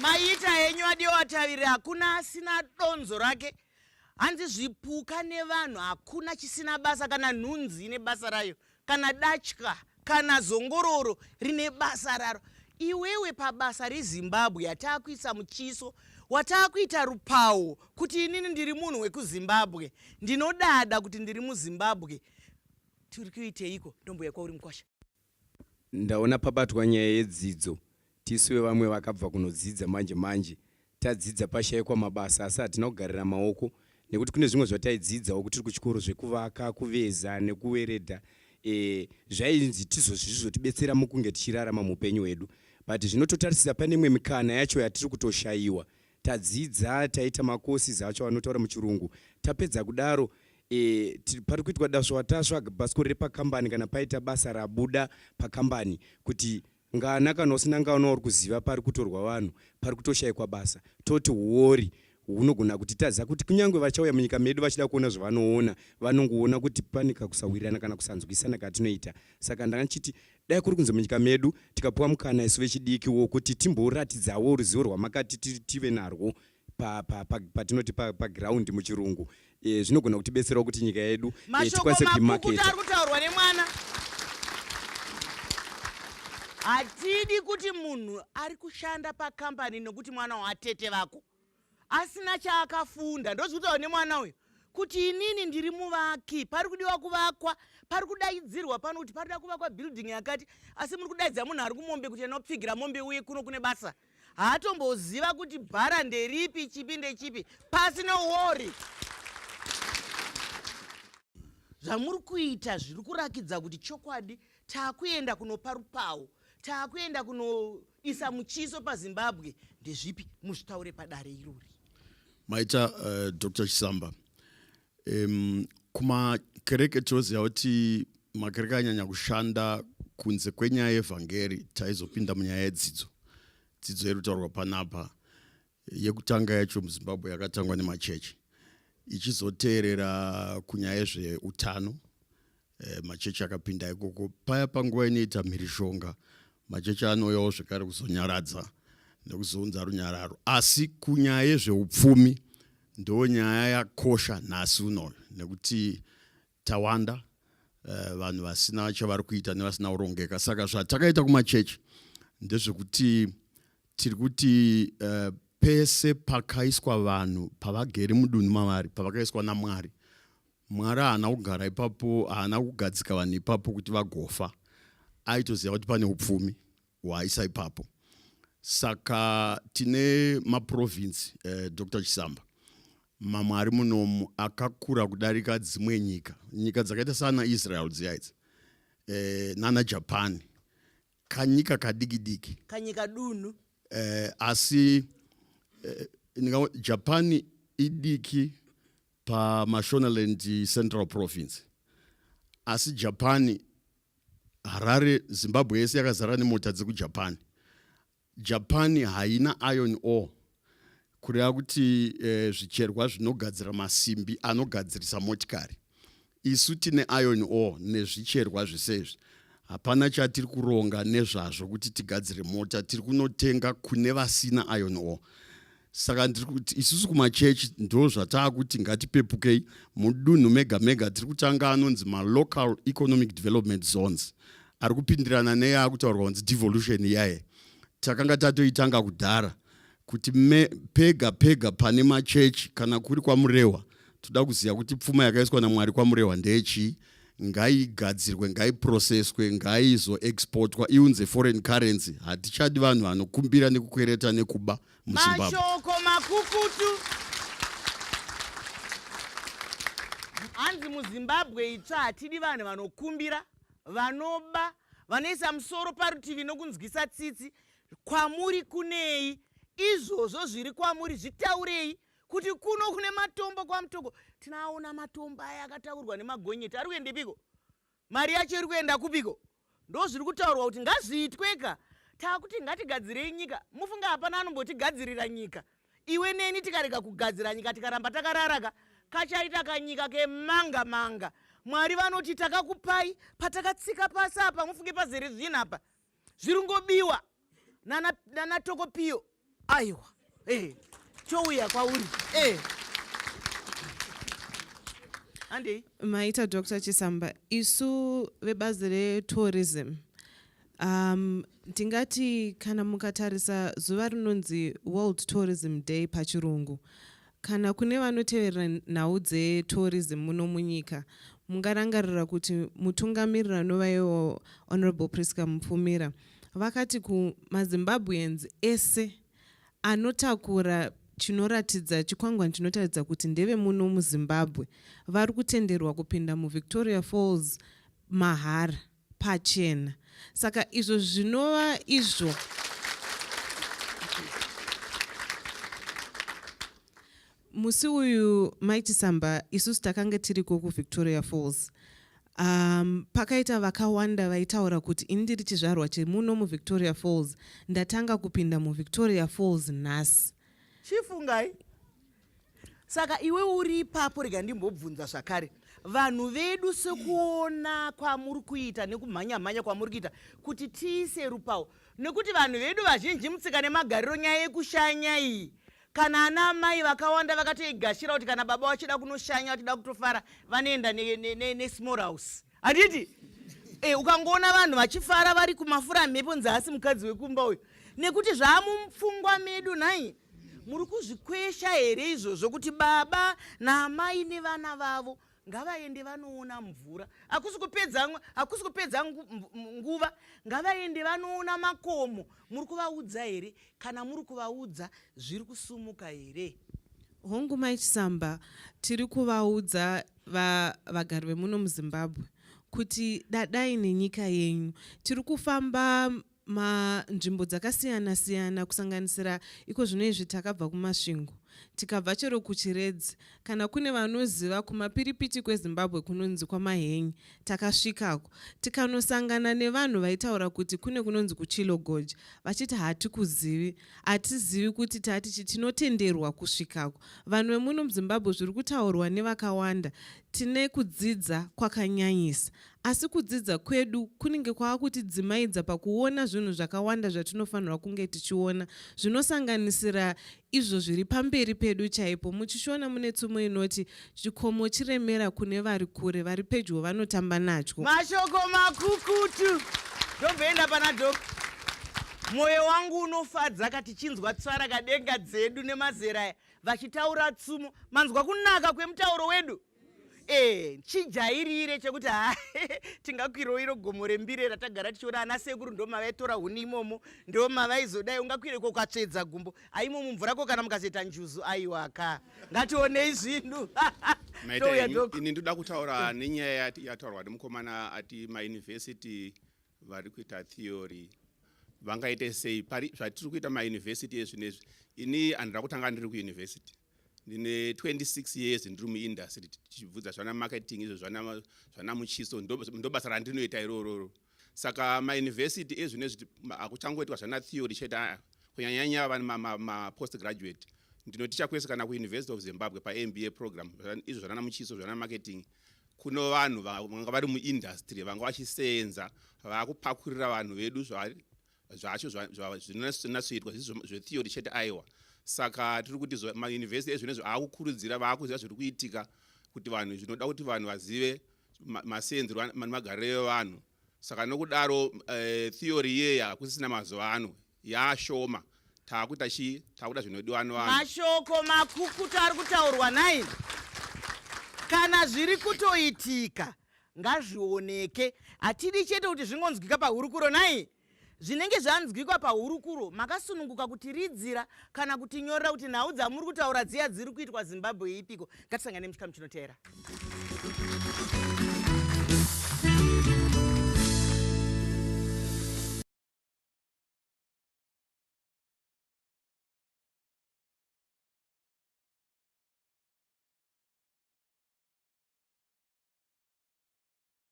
maita henyu adiwatavira hakuna asina donzo rake. Hanzi zvipuka nevanhu hakuna chisina basa, kana nhunzi ine basa rayo, kana datya, kana zongororo rine basa raro. Iwewe pabasa reZimbabwe yatakuisa Muchiso, watakuita rupawo kuti inini ndiri munhu wekuZimbabwe, ndinodada kuti ndiri muZimbabwe. Tiri kuiteiko ndombo yakwa uri mukwasha? Ndaona pabatwa nyaya yedzidzo. Tisuwe vamwe vakabva kunodzidza manje tadzidza pashayikwa mabasa asi hatina kugarira maoko, nekuti kune zvimwe zvataidzidzawo kuti kuchikoro zvekuvaka, kuveza nekuweredha. Zvainzi tizozvizvotibetsera mukunge tichirarama muupenyu hwedu. But zvinototarisira pane imwe mikana yacho yatiri kutoshayiwa. Tadzidza, taita makosi acho vanotaura muchirungu. Tapedza kudaro pari kuitwa daswa tasvaga bhasikoro repakambani kana paita basa rabuda pakambani kuti ngana kana usina ngana uri kuziva pari kutorwa vanhu, pari kutoshayikwa basa. Toti huori hunogona kuti taziva kuti kunyange vachauya munyika medu vachida kuona zvavanoona, vanongoona kuti pane kakusawirirana kana kusanzwisana katinoita. Saka ndangachiti dai kuri kunze munyika medu tikapuwa mukana isu vechidiki wokuti timboratidzawo ruzivo rwamakati tive narwo patinoti paground muchirungu. Zvinogona kutibetserawo kuti nyika yedu tikwanise kuimaketa. Mashoko makuku kutaurwa nemwana. Hatidi kuti munhu ari kushanda pakambani nokuti mwana watete vako asina chaakafunda. Ndozvitaura nemwana uyu kuti inini ndiri muvaki, pari kudiwa kuvakwa, pari kudaidzirwa pano kuti parida kuvakwa building yakati, asi muri kudaidza munhu ari kumombe kuti anopfigira mombe uye kuno kune basa. Haatomboziva kuti bhara nderipi, chipi ndechipi, pasina wori. Zvamuri kuita zviri kurakidza kuti chokwadi taakuenda kunopa rupawo, taakuenda kunoisa Muchiso paZimbabwe. Ndezvipi? Muzvitaure padare irori. Maita Dr. Chisamba, kumakereke toziva kuti makereke anyanya kushanda kunze kwenyaya yevhangeri taizopinda munyaya yedzidzo. Dzidzo irikutaurwa panapa yekutanga yacho muZimbabwe yakatangwa nemachechi, ichizoteerera kunyaya zveutano. Machechi akapinda ikoko. Paya panguva inoita mhirishonga, machechi anouyawo zvekare kuzonyaradza nekuzounza runyararo. Asi kunyaya yezveupfumi ndo nyaya yakosha nhasi unoyo, nekuti tawanda vanhu vasina chavari kuita nevasina kurongeka. Saka zvatakaita kumachechi ndezvekuti tiri kuti pese pakaiswa vanhu pavagere mudunhu mavari, pavakaiswa naMwari, Mwari haana kugara ipapo, haana kugadzika vanhu ipapo kuti vagofa. Aitoziva kuti pane upfumi hwaaisa ipapo. Saka tine maprovinsi, Dr. Chisamba, mamwe ari munomu akakura kudarika dzimwe nyika dzakaita sana Israel dziyaidzi, nana Japan, kanyika kadiki kanyika dunhu. Asi Japan idiki paMashonaland Central Province. Asi Japan, Harare, Zimbabwe yese yakazara nemota dzekuJapan. Japan haina iron ore, kureva kuti zvicherwa zvinogadzira masimbi anogadzirisa motikari. Isu tine iron ore nezvicherwa zvisezvi. Hapana chatiri kuronga nezvazvo kuti tigadzire mota, tiri kunotenga kune vasina iron ore. Saka ndiri kuti isusu kumachechi ndo zvatakuti ngatipepukei. Mudunhu mega tiri kutanga anonzi local economic development zones, ari kupindirana neyakutaurwa kunzi devolution yaye. Takanga tatoitanga kudhara kuti pega pane machechi kana kuri kwamurehwa toda kuziva kuti pfuma yakaiswa naMwari kwamurehwa ndechii, ngaigadzirwe, ngaiprocesswe, ngaizoexportwa, iunze foreign currency. Hatichadi vanhu vanokumbira nekukwereta nekuba muZimbabwe. Mashoko makukutu. Hanzi muZimbabwe itsva hatidi vanhu vanokumbira, vanoba, vanoisa musoro parutivi nokunzwisa tsitsi. Kwamuri kunei? Izvozvo zviri kwamuri zvitaurei kuti kuno kune matombo kwamutoko. Tinaona matombo aya akataurwa nemagonyeti. Ari kuendepiko? Mari yacho iri kuenda kupiko? Ndo zviri kutaurwa kuti ngazviitweka. Takuti ngatigadzirei nyika. Mufunga hapana anombotigadzirira nyika. Iwe neni tikarega kugadzira nyika tikaramba takararaka, kachaita kanyika kemanga. Mwari vanoti takakupai, patakatsika pasi apa, mufunge pazere zvino apa. Zviri ngobiwa nana Tokopiyo. aiwa chouya kwauri andei maita Dr. Chisamba, isu vebazi retourism, tingati kana mukatarisa zuva rinonzi World Tourism Day pachirungu, kana kune vanotevera nhau dzetourism muno munyika, mungarangarira kuti mutungamirira anova Honorable Priska Mupfumira vakati kumazimbabweans ese anotakura chinoratidza chikwangwani chinotaridza kuti ndeve muno muZimbabwe vari kutenderwa kupinda muVictoria Falls mahara pachena. Saka izvo zvinova izvo musi uyu Mai Chisamba isusu takanga tiriko kuVictoria Falls. Pakaita vakawanda vaitaura kuti ini ndiri chizvarwa chemuno muVictoria Falls, ndatanga kupinda muVictoria Falls nhasi. chifungai saka iwe uri ipapo rega ndimbobvunza zvakare vanhu vedu sekuona kwamuri kuita nekumhanya-mhanya kwamuri kuita kuti tiise rupawo nekuti vanhu vedu vazhinji mutsika nemagariro nyaya yekushanya iyi kana ana mai vakawanda vakatoigashira kuti kana baba wachida kunoshanya vachida kutofara vanoenda nesmall house handiti ukangoona vanhu vachifara vari kumafura mhepo nzasi mukadzi wekumba uyu nekuti zvamupfungwa medu nhai muri kuzvikwesha here izvozvo kuti baba namai nevana vavo ngavaende vanoona mvura hakusi kupedza nguva ngavaende vanoona makomo muri kuvaudza here kana muri kuvaudza zviri kusumuka here hongu Mai Chisamba tiri kuvaudza vagari vemuno muZimbabwe kuti dadai nenyika yenyu tiri kufamba manzvimbo dzakasiyana-siyana kusanganisira iko zvinoizvi takabva kumasvingo tikabva chero kuchiredzi kana kune vanoziva kumapiripiti kweZimbabwe kunonzi kwamahenyi takasvikako tikanosangana nevanhu vaitaura kuti kune kunonzi kuChilogoji vachiti hatizivi kuti tati tinotenderwa kusvikako. Vanhu vemuno muZimbabwe zviri kutaurwa nevakawanda tine kudzidza kwakanyanyisa asi kudzidza kwedu kunenge kwakutidzimaidza pakuona zvinhu zvakawanda zvatinofanirwa kunge tichiona zvinosanganisira izvo zviri pamberi pedu chaipo muchishiona mune tsumo inoti chikomo chiremera kune vari kure vari pedyo vanotamba natyo. Mashoko makukutu ndobvenda pana dhoka mwoyo wangu unofadza kati chinzwa tsvara kadenga dzedu nemazera vachitaura tsumo manzwa kunaka kwemutauro wedu chijairire chekuti tingakwirawo iro gomo rembire ratagara tichiona ana sekuru ndo mavaitora huni imomo ndo mavaizodai ungakwireko ukatsvedza gumbo aimomo mvurako kana mukazoita njuzu aiwaka ngationei zvinhu ini ndoda kutaura nenyaya yataurwa nemukomana ati mayunivhesiti vari kuita theory vangaite sei zvatiri kuita mayunivhesiti ezvinezvi ini handira kutanga ndiri kuyunivhesiti ndine 26 years ndiri muindustry tichibvudza zvana marketing izvo zvana Muchiso ndo basa randinoita irororo saka mayunivhesiti ezvinezvi akuchangoitwa zvana theory chete kunyanyanya vanhu ma-post graduate ndinoticha kwese kana kuUniversity of Zimbabwe pa-MBA program izvo zvana Muchiso zvana marketing kuno vanhu vanga vari muindustry vanga vachisenza vakupakurira vanhu vedu zvacho zvinonatsoitwa zvetheory chete aiwa saka tiri kuti mayunivhesiti ezvinezvi akukurudzira vakuziva zviri kuitika kuti vanhu zvinoda kuti vanhu vazive masenzero nemagariro evanhu saka nokudaro theory iyeyi hakusisina mazuva ano yaashoma taakuita zvinodiwa nevanhu. Mashoko makukutu ari kutaurwa nai kana zviri kutoitika ngazvioneke hatidi chete kuti zvingonzwika pahurukuro nai zvinenge zvanzwikwa pahurukuro makasununguka kutiridzira kana kutinyorera kuti nhau dzamuri kutaura dziya dziri kuitwa Zimbabwe ipiko ngatisangane muchikamu chinoteera.